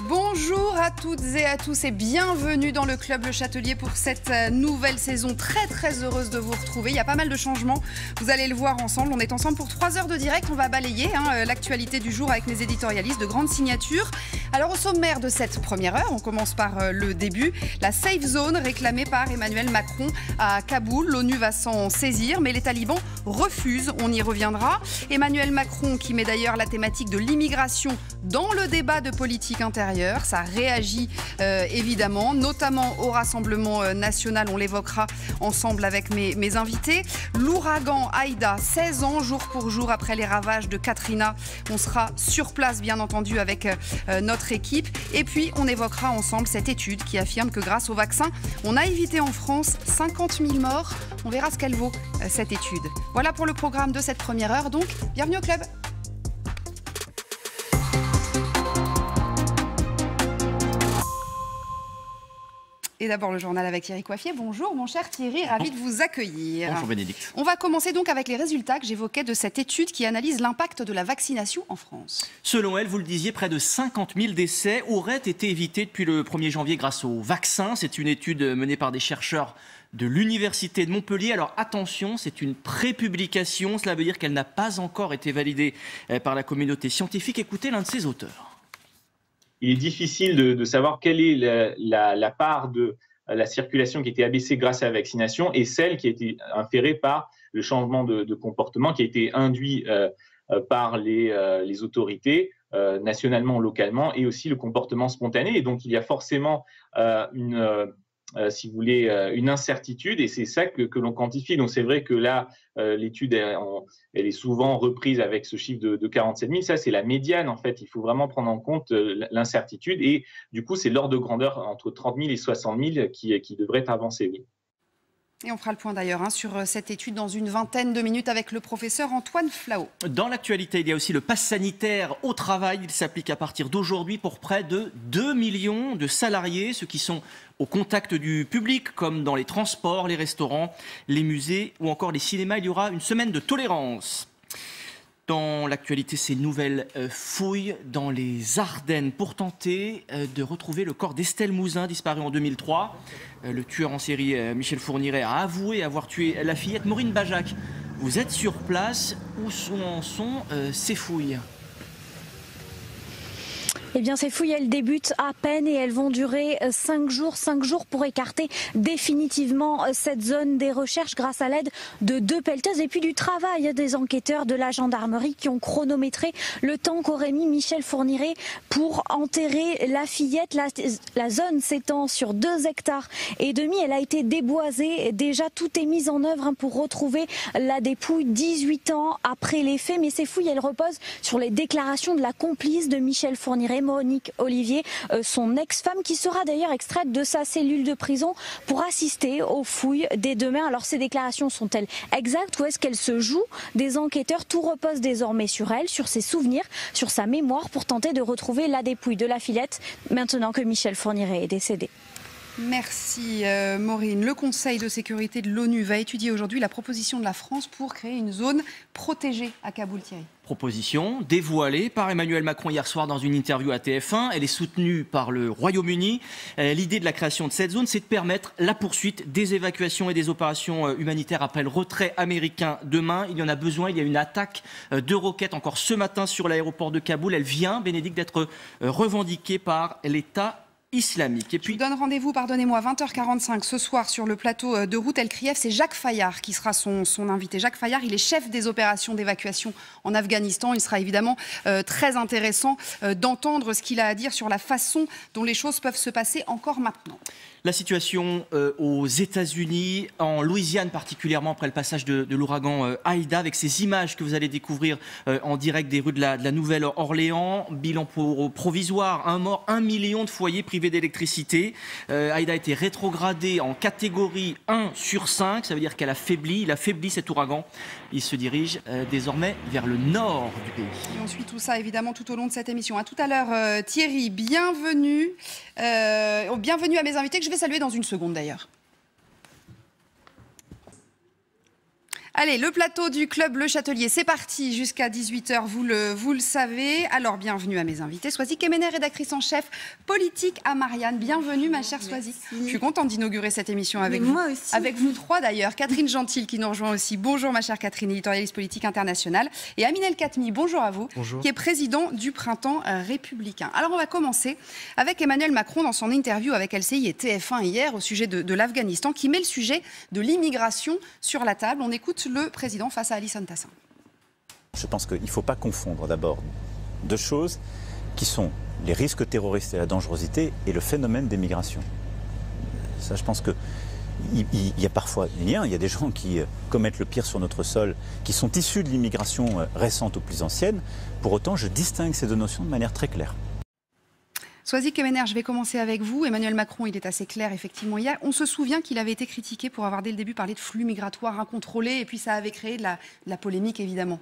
Bonjour à toutes et à tous et bienvenue dans le Club Le Châtelier pour cette nouvelle saison. Très heureuse de vous retrouver. Il y a pas mal de changements, vous allez le voir ensemble. On est ensemble pour 3 heures de direct. On va balayer l'actualité du jour avec mes éditorialistes de grandes signatures. Alors au sommaire de cette première heure, on commence par le début. La safe zone réclamée par Emmanuel Macron à Kaboul. L'ONU va s'en saisir mais les talibans refusent. On y reviendra. Emmanuel Macron qui met d'ailleurs la thématique de l'immigration dans le débat de politique intérieure. Ça réagit évidemment, notamment au Rassemblement national. On l'évoquera ensemble avec mes invités. L'ouragan Aïda, 16 ans jour pour jour après les ravages de Katrina. On sera sur place bien entendu avec notre équipe. Et puis on évoquera ensemble cette étude qui affirme que grâce au vaccin, on a évité en France 50 000 morts. On verra ce qu'elle vaut cette étude. Voilà pour le programme de cette première heure. Donc bienvenue au club. Et d'abord le journal avec Thierry Coiffier. Bonjour mon cher Thierry, ravi de vous accueillir. Bonjour Bénédicte. On va commencer donc avec les résultats que j'évoquais de cette étude qui analyse l'impact de la vaccination en France. Selon elle, vous le disiez, près de 50 000 décès auraient été évités depuis le 1er janvier grâce au vaccin. C'est une étude menée par des chercheurs de l'Université de Montpellier. Alors attention, c'est une prépublication, cela veut dire qu'elle n'a pas encore été validée par la communauté scientifique. Écoutez l'un de ses auteurs. Il est difficile de savoir quelle est la part de la circulation qui a été abaissée grâce à la vaccination et celle qui a été inférée par le changement de comportement qui a été induit par les autorités nationalement, localement, et aussi le comportement spontané. Et donc, il y a forcément si vous voulez, une incertitude, et c'est ça que l'on quantifie. Donc c'est vrai que là, l'étude, elle est souvent reprise avec ce chiffre de 47 000. Ça, c'est la médiane, en fait. Il faut vraiment prendre en compte l'incertitude, et du coup, c'est l'ordre de grandeur entre 30 000 et 60 000 qui devrait avancer, oui. Et on fera le point d'ailleurs sur cette étude dans une vingtaine de minutes avec le professeur Antoine Flahault. Dans l'actualité, il y a aussi le pass sanitaire au travail. Il s'applique à partir d'aujourd'hui pour près de 2 millions de salariés, ceux qui sont au contact du public, comme dans les transports, les restaurants, les musées ou encore les cinémas. Il y aura une semaine de tolérance. Dans l'actualité, ces nouvelles fouilles dans les Ardennes pour tenter de retrouver le corps d'Estelle Mouzin, disparue en 2003. Le tueur en série Michel Fourniret a avoué avoir tué la fillette. Maureen Bajac, vous êtes sur place. Où en sont ces fouilles ? Eh bien, ces fouilles, elles débutent à peine et elles vont durer 5 jours. 5 jours pour écarter définitivement cette zone des recherches grâce à l'aide de 2 pelleteuses et puis du travail des enquêteurs de la gendarmerie qui ont chronométré le temps qu'aurait mis Michel Fourniret pour enterrer la fillette. La zone s'étend sur 2,5 hectares. Elle a été déboisée. Déjà, tout est mis en œuvre pour retrouver la dépouille 18 ans après les faits. Mais ces fouilles, elles reposent sur les déclarations de la complice de Michel Fourniret, Monique Olivier, son ex-femme, qui sera d'ailleurs extraite de sa cellule de prison pour assister aux fouilles des 2 mains. Alors ces déclarations sont-elles exactes ou est-ce qu'elles se jouent des enquêteurs? Tout repose désormais sur elle, sur ses souvenirs, sur sa mémoire pour tenter de retrouver la dépouille de la fillette maintenant que Michel Fourniret est décédé. Merci Maureen. Le Conseil de sécurité de l'ONU va étudier aujourd'hui la proposition de la France pour créer une zone protégée à Kaboul, Thierry. Proposition dévoilée par Emmanuel Macron hier soir dans une interview à TF1. Elle est soutenue par le Royaume-Uni. L'idée de la création de cette zone, c'est de permettre la poursuite des évacuations et des opérations humanitaires après le retrait américain demain. Il y en a besoin. Il y a une attaque de roquettes encore ce matin sur l'aéroport de Kaboul. Elle vient, Bénédicte, d'être revendiquée par l'État islamique. Et puis... Je vous donne rendez-vous, pardonnez-moi, 20h45 ce soir sur le plateau de Route El Krief. C'est Jacques Fayard qui sera son invité. Jacques Fayard, il est chef des opérations d'évacuation en Afghanistan. Il sera évidemment très intéressant d'entendre ce qu'il a à dire sur la façon dont les choses peuvent se passer encore maintenant. La situation aux États-Unis, en Louisiane particulièrement après le passage de l'ouragan Aïda, avec ces images que vous allez découvrir en direct des rues de la Nouvelle-Orléans. Bilan provisoire, 1 mort, 1 million de foyers privés d'électricité. Aïda a été rétrogradé en catégorie 1 sur 5, ça veut dire qu'il a affaibli cet ouragan. Il se dirige désormais vers le nord du pays. Et on suit tout ça évidemment tout au long de cette émission. À tout à l'heure Thierry, bienvenue à mes invités que je vais saluer dans une seconde d'ailleurs. Allez, le plateau du Club Le Châtelier, c'est parti jusqu'à 18h, vous le savez. Alors, bienvenue à mes invités. Swazik Kemener, rédactrice en chef politique à Marianne. Bienvenue, ma chère Swazik. Je suis contente d'inaugurer cette émission avec vous. Moi aussi. Avec vous trois, d'ailleurs. Catherine Gentil, qui nous rejoint aussi. Bonjour, ma chère Catherine, éditorialiste politique internationale. Et Amine El Khatmi, bonjour à vous. Bonjour. Qui est président du Printemps républicain. Alors, on va commencer avec Emmanuel Macron dans son interview avec LCI et TF1 hier au sujet de l'Afghanistan, qui met le sujet de l'immigration sur la table. On écoute le président face à Alison Tassin. Je pense qu'il ne faut pas confondre d'abord deux choses qui sont les risques terroristes et la dangerosité et le phénomène des migrations. Ça, je pense qu'il y a parfois des liens. Il y a des gens qui commettent le pire sur notre sol, qui sont issus de l'immigration récente ou plus ancienne. Pour autant, je distingue ces deux notions de manière très claire. Swazik Kemener, je vais commencer avec vous. Emmanuel Macron, il est assez clair, effectivement, hier. On se souvient qu'il avait été critiqué pour avoir, dès le début, parlé de flux migratoires incontrôlés, et puis ça avait créé de la polémique, évidemment.